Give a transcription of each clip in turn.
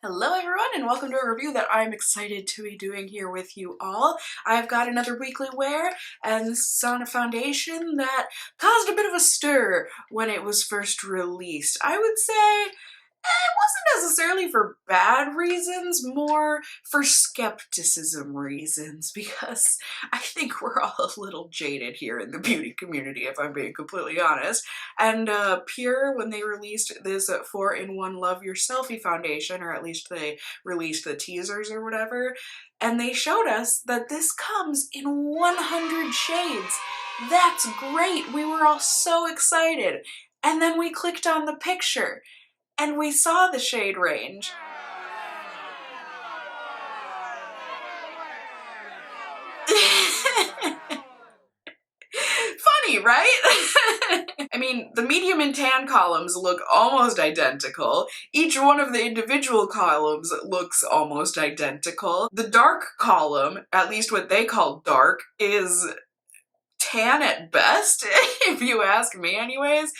Hello everyone and welcome to a review that I'm excited to be doing here with you all. I've got another weekly wear and this is on a foundation that caused a bit of a stir when it was first released. I would say it wasn't necessarily for bad reasons, more for skepticism reasons, because I think we're all a little jaded here in the beauty community, if I'm being completely honest. And Pure, when they released this 4-in-1 Love Your Selfie foundation, or at least they released the teasers or whatever, and they showed us that this comes in 100 shades. That's great! We were all so excited. And then we clicked on the picture, and we saw the shade range. Funny, right? I mean, the medium and tan columns look almost identical. Each one of the individual columns looks almost identical. The dark column, at least what they call dark, is tan at best, if you ask me anyways,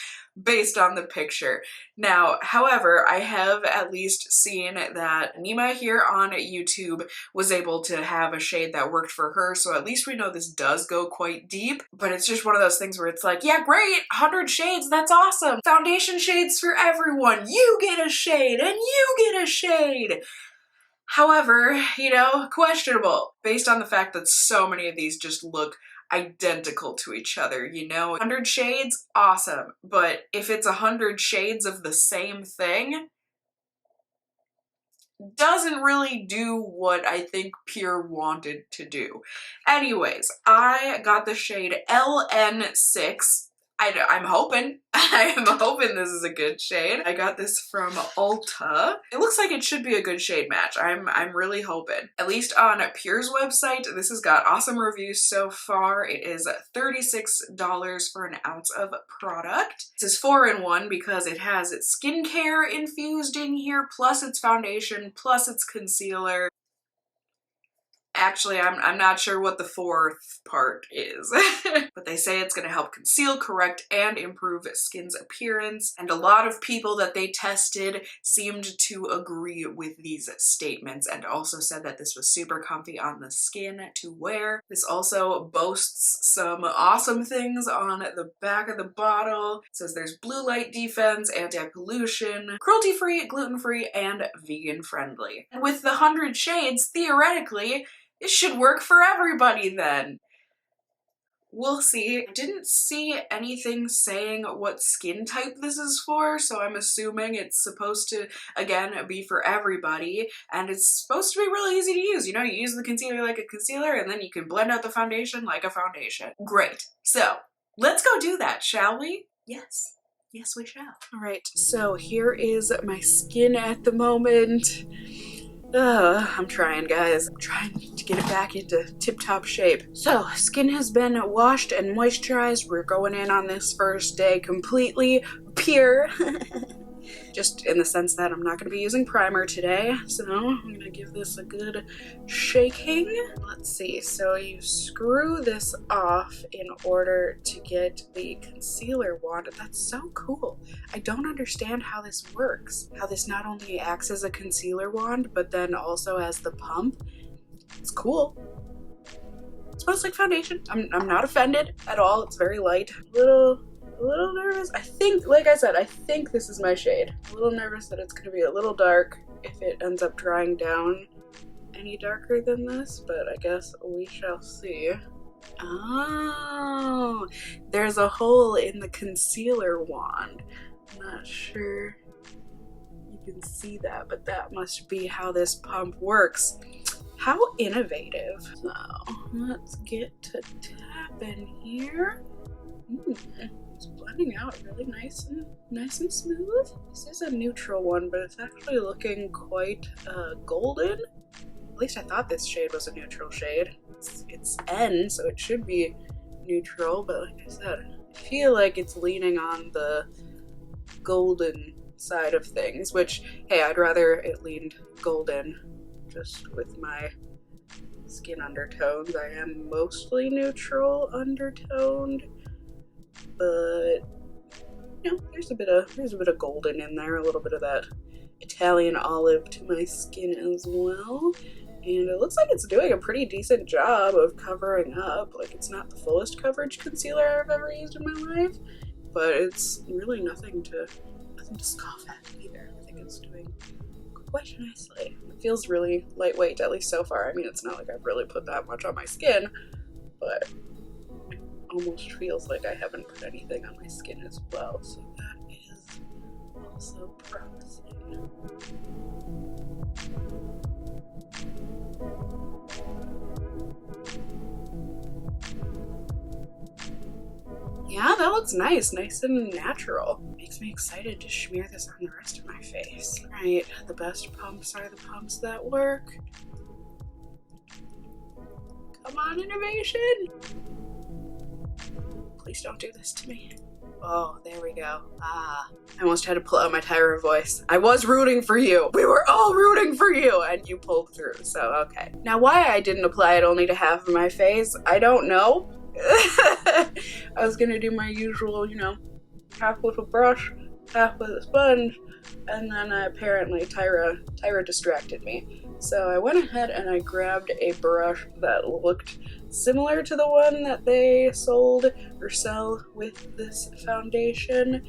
based on the picture. Now, however, I have at least seen that Nima here on YouTube was able to have a shade that worked for her, so at least we know this does go quite deep, but it's just one of those things where it's like, yeah, great, 100 shades, that's awesome! Foundation shades for everyone! You get a shade, and you get a shade! However, you know, questionable, based on the fact that so many of these just look identical to each other, you know? 100 shades, awesome, but if it's 100 shades of the same thing, doesn't really do what I think Pure wanted to do. Anyways, I got the shade LN6. I'm hoping. I'm hoping this is a good shade. I got this from Ulta. It looks like it should be a good shade match. I'm really hoping. At least on Pure's website, this has got awesome reviews so far. It is $36 for an ounce of product. This is 4-in-1 because it has its skincare infused in here, plus its foundation, plus its concealer. Actually, I'm not sure what the fourth part is, but they say it's going to help conceal, correct, and improve skin's appearance, and a lot of people that they tested seemed to agree with these statements and also said that this was super comfy on the skin to wear. This also boasts some awesome things on the back of the bottle. It says there's blue light defense, anti-pollution, cruelty-free, gluten-free, and vegan-friendly. And with the 100 shades, theoretically, it should work for everybody then. We'll see. I didn't see anything saying what skin type this is for, so I'm assuming it's supposed to, again, be for everybody, and it's supposed to be really easy to use. You know, you use the concealer like a concealer, and then you can blend out the foundation like a foundation. Great. So, let's go do that, shall we? Yes. Yes, we shall. Alright, so here is my skin at the moment. I'm trying, guys. I'm trying to get it back into tip-top shape. So, skin has been washed and moisturized. We're going in on this first day completely pure. Just in the sense that I'm not going to be using primer today, so I'm going to give this a good shaking. Let's see, so you screw this off in order to get the concealer wand. That's so cool. I don't understand how this works. How this not only acts as a concealer wand, but then also as the pump. It's cool. It smells like foundation. I'm not offended at all. It's very light. A little nervous. I think, like I said, I think this is my shade. A little nervous that it's going to be a little dark if it ends up drying down any darker than this, but I guess we shall see. Oh, there's a hole in the concealer wand. I'm not sure you can see that, but that must be how this pump works. How innovative. So, let's get to tapping here. It's blending out really nice and smooth. This is a neutral one, but it's actually looking quite golden. At least I thought this shade was a neutral shade. It's N, so it should be neutral, but like I said, I feel like it's leaning on the golden side of things, which, hey, I'd rather it leaned golden just with my skin undertones. I am mostly neutral undertoned, but you know, there's a bit of golden in there, a little bit of that Italian olive to my skin as well. And it looks like it's doing a pretty decent job of covering up. Like, it's not the fullest coverage concealer I've ever used in my life, but it's really nothing to scoff at either. I think it's doing quite nicely. It feels really lightweight, at least so far. I mean, it's not like I've really put that much on my skin, but it almost feels like I haven't put anything on my skin as well, so that is also promising. Yeah, that looks nice and natural. Makes me excited to smear this on the rest of my face. Right, the best pumps are the pumps that work. Come on, innovation! Please don't do this to me. Oh, there we go. Ah, I almost had to pull out my Tyra voice. I was rooting for you. We were all rooting for you, and you pulled through, so okay. Now, why I didn't apply it only to half of my face, I don't know. I was gonna do my usual, you know, half with a brush, half with a sponge, and then apparently Tyra distracted me. So I went ahead and I grabbed a brush that looked similar to the one that they sold or sell with this foundation.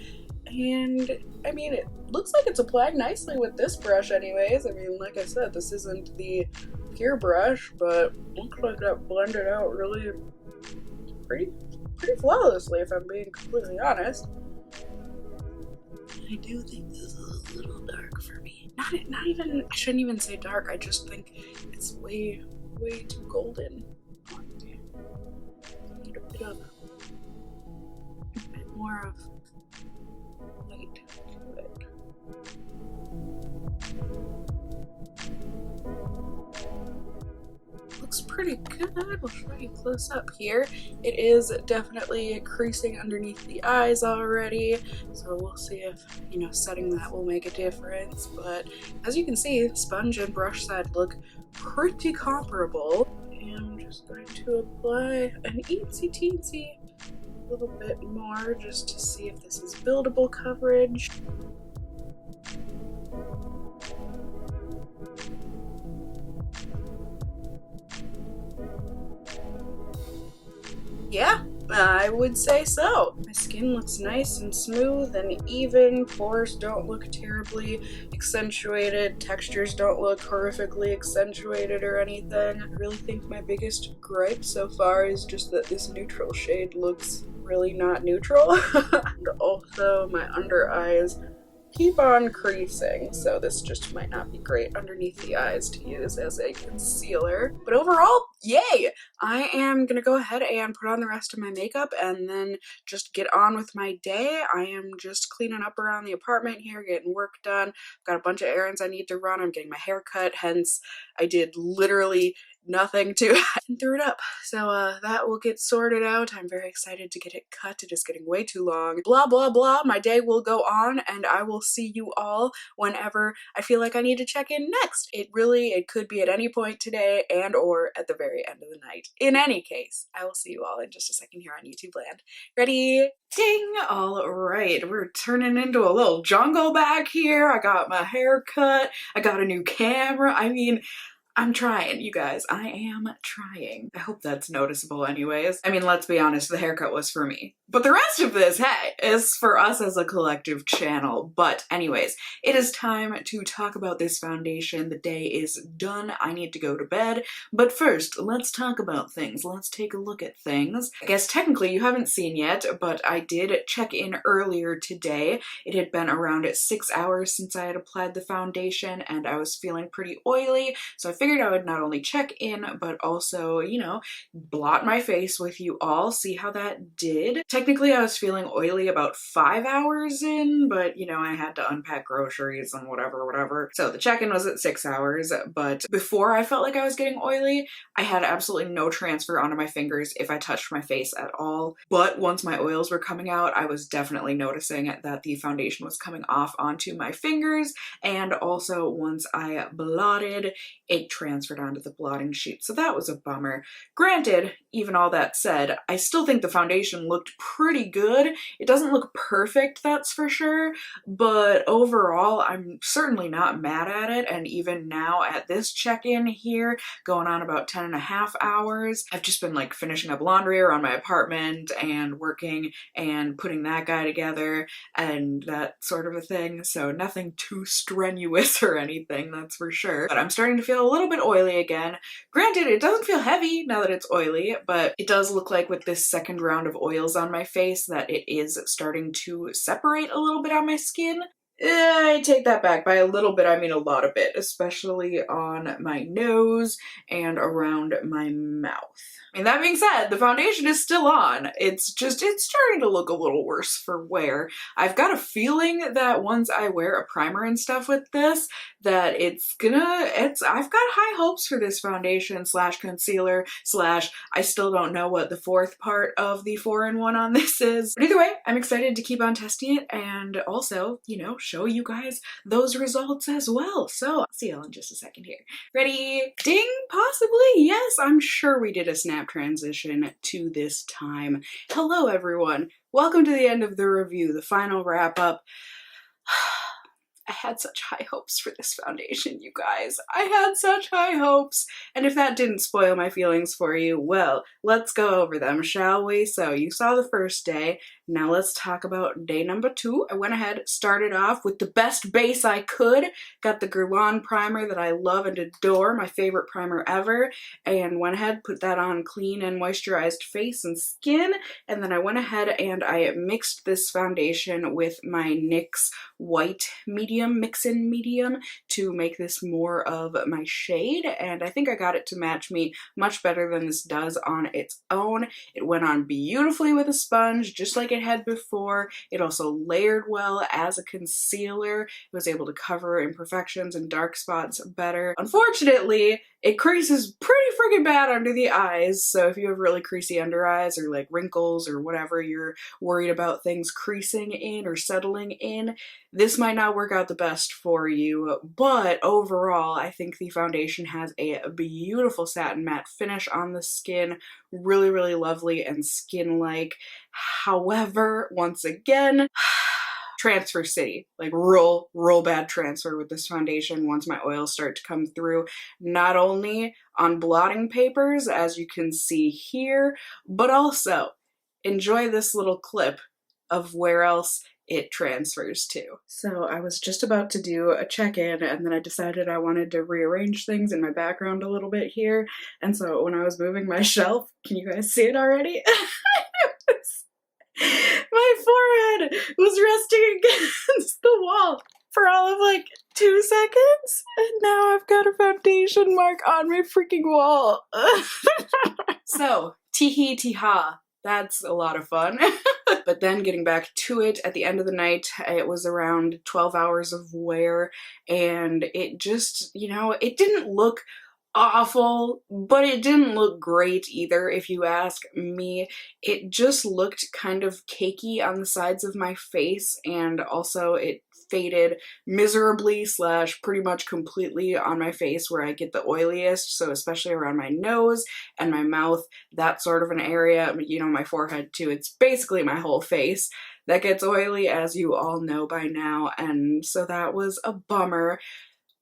And I mean, it looks like it's applied nicely with this brush anyways. I mean, like I said, this isn't the pure brush, but looks like that blended out really pretty flawlessly, if I'm being completely honest. I do think this is a little dark for me. Not even, I shouldn't even say dark, I just think it's way too golden on me. I need a bit more of light to it. Looks pretty good. We'll show you close up here. It is definitely creasing underneath the eyes already, so we'll see if, you know, setting that will make a difference. But as you can see, sponge and brush side look pretty comparable. And I'm just going to apply an teensy little bit more just to see if this is buildable coverage. Yeah, I would say so. My skin looks nice and smooth and even. Pores don't look terribly accentuated. Textures don't look horrifically accentuated or anything. I really think my biggest gripe so far is just that this neutral shade looks really not neutral. And also my under eyes keep on creasing, so this just might not be great underneath the eyes to use as a concealer. But overall, yay! I am gonna go ahead and put on the rest of my makeup and then just get on with my day. I am just cleaning up around the apartment here, getting work done. I've got a bunch of errands I need to run. I'm getting my hair cut, hence I did literally nothing to and threw it up. So that will get sorted out. I'm very excited to get it cut. It is getting way too long. Blah, blah, blah. My day will go on and I will see you all whenever I feel like I need to check in next. It could be at any point today and or at the very end of the night. In any case, I will see you all in just a second here on YouTube land. Ready? Ding! All right, we're turning into a little jungle back here. I got my hair cut. I got a new camera. I mean, I'm trying, you guys. I am trying. I hope that's noticeable anyways. I mean, let's be honest, the haircut was for me. But the rest of this, hey, is for us as a collective channel. But anyways, it is time to talk about this foundation. The day is done. I need to go to bed. But first, let's talk about things. Let's take a look at things. I guess technically you haven't seen yet, but I did check in earlier today. It had been around 6 hours since I had applied the foundation and I was feeling pretty oily. So I figured I would not only check in, but also, you know, blot my face with you all, see how that did. Technically, I was feeling oily about 5 hours in, but, you know, I had to unpack groceries and whatever. So the check-in was at 6 hours, but before I felt like I was getting oily, I had absolutely no transfer onto my fingers if I touched my face at all. But once my oils were coming out, I was definitely noticing that the foundation was coming off onto my fingers, and also once I blotted, it transferred onto the blotting sheet, so that was a bummer. Granted, even all that said, I still think the foundation looked pretty good. It doesn't look perfect, that's for sure, but overall, I'm certainly not mad at it, and even now at this check-in here, going on about 10.5 hours, I've just been like finishing up laundry around my apartment and working and putting that guy together and that sort of a thing, so nothing too strenuous or anything, that's for sure. But I'm starting to feel a little bit oily again. Granted, it doesn't feel heavy now that it's oily, but it does look like with this second round of oils on my face that it is starting to separate a little bit on my skin. I take that back. By a little bit, I mean a lot of it, especially on my nose and around my mouth. And that being said, the foundation is still on. It's starting to look a little worse for wear. I've got a feeling that once I wear a primer and stuff with this, that I've got high hopes for this foundation slash concealer slash I still don't know what the fourth part of the 4-in-1 on this is. But either way, I'm excited to keep on testing it and also, you know, show you guys those results as well. So I'll see y'all in just a second here. Ready? Ding! Possibly? Yes, I'm sure we did a snap transition to this time. Hello everyone. Welcome to the end of the review, the final wrap up. I had such high hopes for this foundation, you guys. I had such high hopes. And if that didn't spoil my feelings for you, well, let's go over them, shall we? So you saw the first day. Now let's talk about day number 2. I went ahead, started off with the best base I could, got the Guerlain primer that I love and adore, my favorite primer ever, and went ahead, put that on clean and moisturized face and skin, and then I went ahead and I mixed this foundation with my NYX white medium, mix-in medium, to make this more of my shade, and I think I got it to match me much better than this does on its own. It went on beautifully with a sponge, just like it had before. It also layered well as a concealer. It was able to cover imperfections and dark spots better. Unfortunately, it creases pretty freaking bad under the eyes, so if you have really creasy under eyes or like wrinkles or whatever you're worried about things creasing in or settling in, this might not work out the best for you, but overall I think the foundation has a beautiful satin matte finish on the skin, really, really lovely and skin-like. However, once again, transfer city, like real bad transfer with this foundation once my oils start to come through, not only on blotting papers as you can see here, but also enjoy this little clip of where else it transfers to. So I was just about to do a check-in and then I decided I wanted to rearrange things in my background a little bit here, and so when I was moving my shelf, can you guys see it already? My forehead was resting against the wall for all of like 2 seconds, and now I've got a foundation mark on my freaking wall. So, tee-hee tee-ha, that's a lot of fun. But then getting back to it, at the end of the night, it was around 12 hours of wear, and it just, you know, it didn't look awful, but it didn't look great either, if you ask me. It just looked kind of cakey on the sides of my face, and also it faded miserably slash pretty much completely on my face where I get the oiliest, so especially around my nose and my mouth, that sort of an area, you know, my forehead too. It's basically my whole face that gets oily, as you all know by now, and so that was a bummer,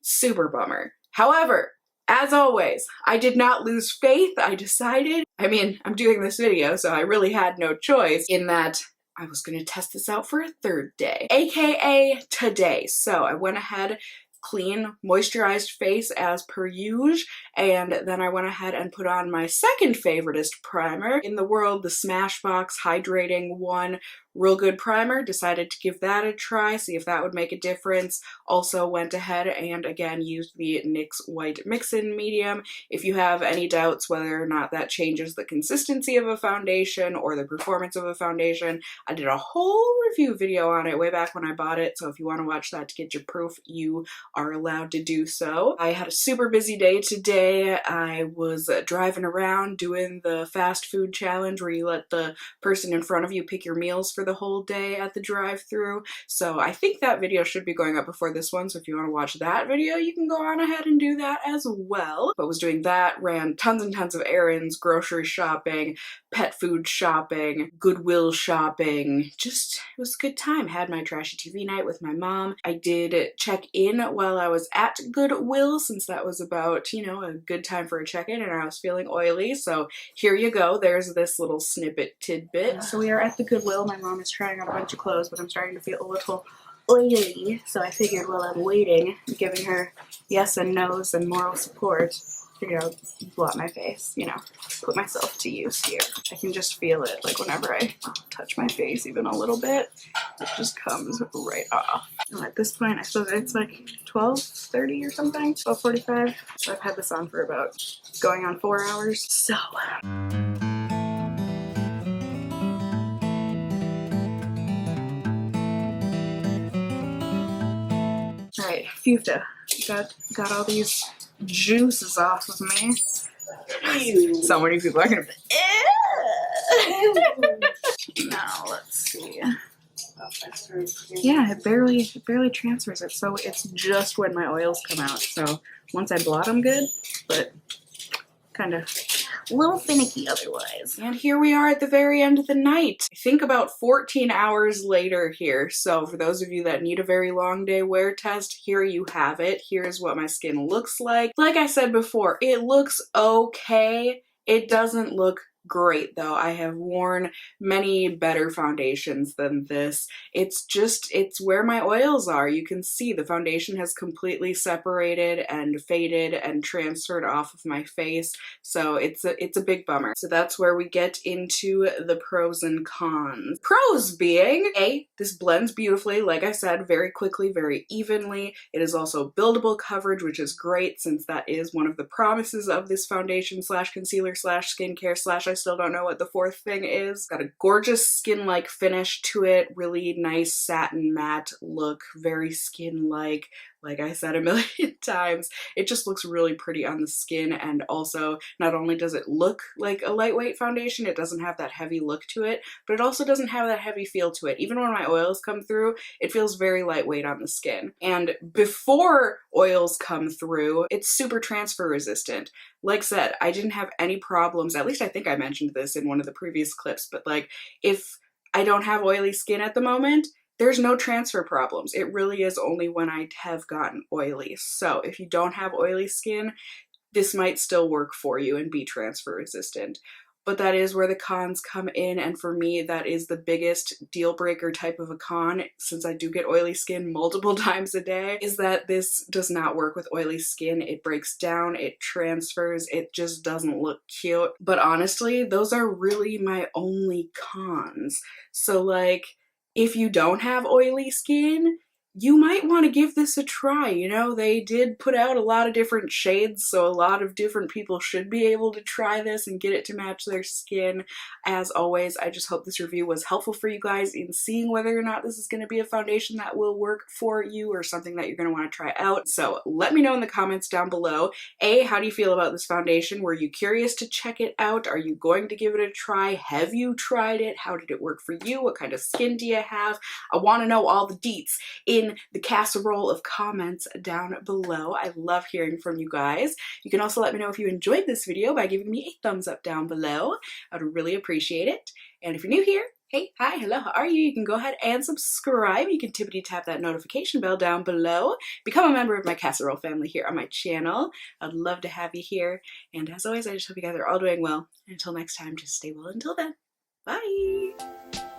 super bummer. However, as always, I did not lose faith. I decided, I mean, I'm doing this video, so I really had no choice in that I was going to test this out for a 3rd day, aka today. So I went ahead, clean, moisturized face as per usual, and then I went ahead and put on my second favoriteest primer in the world, the Smashbox Hydrating One. Real good primer, decided to give that a try, see if that would make a difference. Also went ahead and again used the NYX White Mix-In Medium. If you have any doubts whether or not that changes the consistency of a foundation or the performance of a foundation, I did a whole review video on it way back when I bought it, so if you want to watch that to get your proof, you are allowed to do so. I had a super busy day today. I was driving around doing the fast food challenge where you let the person in front of you pick your meals for the whole day at the drive-thru. So I think that video should be going up before this one. So if you want to watch that video, you can go on ahead and do that as well. But was doing that, ran tons and tons of errands, grocery shopping, pet food shopping, Goodwill shopping. Just, it was a good time. Had my trashy TV night with my mom. I did check in while I was at Goodwill, since that was about, you know, a good time for a check-in and I was feeling oily. So here you go. There's this little snippet tidbit. So we are at the Goodwill. My mom is trying on a bunch of clothes, but I'm starting to feel a little oily. So I figured while I'm waiting, giving her yes and no's and moral support, figured I'll blot my face, you know, put myself to use here. I can just feel it, like whenever I touch my face even a little bit, it just comes right off. And at this point, I suppose it's like 12:30 or something, 12:45. So I've had this on for about going on 4 hours. So. Alright, Fufta. Got all these juices off of me. Ew. So many people are gonna be now let's see. Yeah, it barely transfers it, so it's just when my oils come out. So once I blot them good, but kind of a little finicky otherwise. And here we are at the very end of the night. I think about 14 hours later here. So for those of you that need a very long day wear test, here you have it. Here's what my skin looks like. Like I said before, it looks okay. It doesn't look great though. I have worn many better foundations than this. It's where my oils are. You can see the foundation has completely separated and faded and transferred off of my face. So it's a big bummer. So that's where we get into the pros and cons. Pros being, A, this blends beautifully, like I said, very quickly, very evenly. It is also buildable coverage, which is great since that is one of the promises of this foundation slash concealer slash skincare slash I still don't know what the fourth thing is. Got a gorgeous skin-like finish to it, really nice satin matte look, very skin-like. Like I said a million times, it just looks really pretty on the skin, and also not only does it look like a lightweight foundation, it doesn't have that heavy look to it, but it also doesn't have that heavy feel to it. Even when my oils come through, it feels very lightweight on the skin. And before oils come through, it's super transfer resistant. Like said, I didn't have any problems, at least I think I mentioned this in one of the previous clips, but like if I don't have oily skin at the moment, there's no transfer problems. It really is only when I have gotten oily. So if you don't have oily skin, this might still work for you and be transfer resistant. But that is where the cons come in, and for me that is the biggest deal breaker type of a con, since I do get oily skin multiple times a day, is that this does not work with oily skin. It breaks down, it transfers, it just doesn't look cute. But honestly, those are really my only cons. So like, if you don't have oily skin, you might want to give this a try. You know, they did put out a lot of different shades, so a lot of different people should be able to try this and get it to match their skin. As always, I just hope this review was helpful for you guys in seeing whether or not this is going to be a foundation that will work for you or something that you're going to want to try out. So let me know in the comments down below. A, how do you feel about this foundation? Were you curious to check it out? Are you going to give it a try? Have you tried it? How did it work for you? What kind of skin do you have? I want to know all the deets in the casserole of comments down below. I love hearing from you guys. You can also let me know if you enjoyed this video by giving me a thumbs up down below. I would really appreciate it. And if you're new here, hey, hi, hello, how are you? You can go ahead and subscribe. You can tippity tap that notification bell down below. Become a member of my casserole family here on my channel. I'd love to have you here. And as always, I just hope you guys are all doing well. And until next time, just stay well until then. Bye!